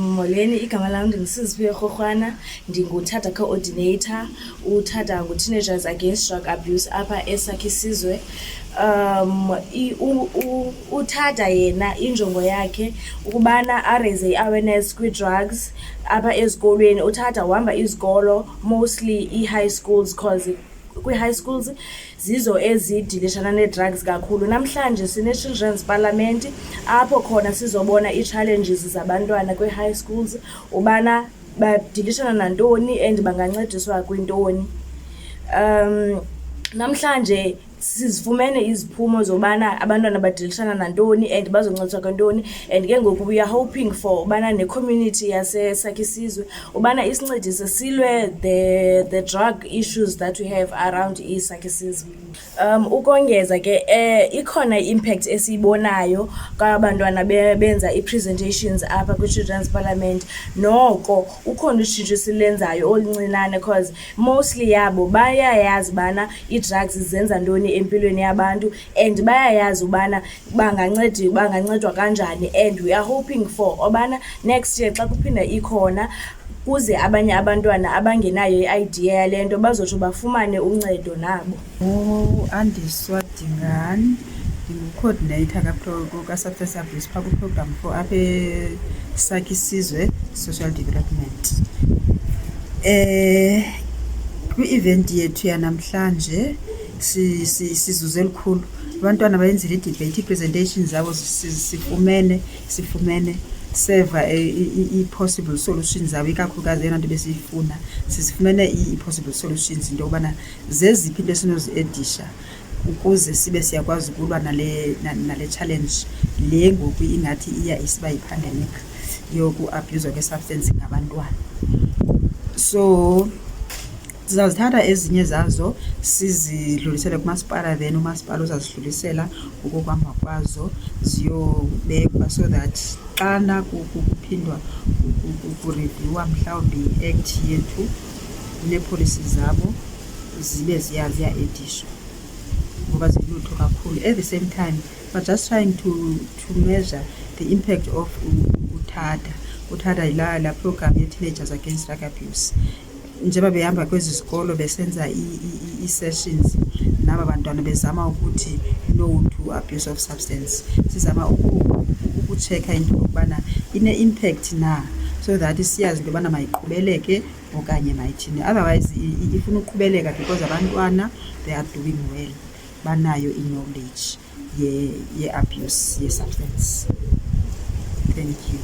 Molweni, igama lam ndinguSiziphiwe Rhorhwana, ndingu-TADA coordinator, uTADA ngu-Teenagers Against Drug Abuse apha eSakha Isizwe. uTADA yena injongo yakhe ukubana araise i-awareness kwi-drugs apha ezikolweni. uTADA uhamba izikolo, mostly i-high schools, cause kwi-high schools zizo ezidilishana nee-drugs kakhulu. Namhlanje sine-Children's Parliament apho khona sizobona ii-challenges zabantwana kwi-high schools, ubana badilishana nantoni and bangancediswa kwintoni. Namhlanje sizifumene iziphumo zobana abantwana badilishana nantoni and bazoncediswa kwintoni, and ke ngoku we are hoping for ubana ne-community yaseSakha Isizwe ubana isincedise silwe the drug issues that we have around iSakha Isizwe. Ukongeza ke ikhona i-impact esiyibonayo kwabantwana benza i-presentations apha kwi-Children's Parliament. Noko ukhona utshintsho silenzayo oluncinane, cause mostly yabo bayayazi bana i-drugs zenza ntoni empilweni yabantu and bayayazi ubana bangancedwa kanjani, and we are hoping for obana next year xa kuphinda ikhona kuze abanye abantwana abangenayo i-idea yale nto bazotsho bafumane uncedo nabo. Andiswa Dingani, ndingu-coordinator ka-substance abuse phaa kwi-program for apha eSakha Isizwe social development. Kwi-event yethu yanamhlanje sizuze elikhulu. Abantwana bayenzile i-debate, i-presentation zabo sifumene seva i-possible solutions zabo, ikakhulukazi eyona nto besiyifuna. Sifumene i-possible solutions into yokubana zeziphi into esinozi-edisha ukuze sibe siyakwazi ukulwa nale challenge le ngoku ingathi iya isiba yi-pandemic yoku-abhuzwa kwe-substance ngabantwana. So sizazithatha ezinye zazo sizidlulisele kumasipala, then umasipala uzazidlulisela ukuhamba kwazo ziyobekwa, so that xana kuphindwa kureviewa mhlawumbi i-act yethu neepolicies zabo zibe ziya-edishwa ngoba zilutho kakhulu. At the same time we're just trying to measure the impact of uTADA yilaa program ye-Teenagers Against Drug Abuse. Njengoba behamba kwezi zikolo besenza ii-sessions naba bantwana bezama ukuthi no to abuse of substance, sizama ukutshekha into yokubana ine-impact na, so that siyazi into yobana mayiqhubeleke okanye mayithini. Otherwise ifuna uqhubeleka because abantwana they are doing well, banayo i-knowledge ye-abuse ye-substance. Thank you.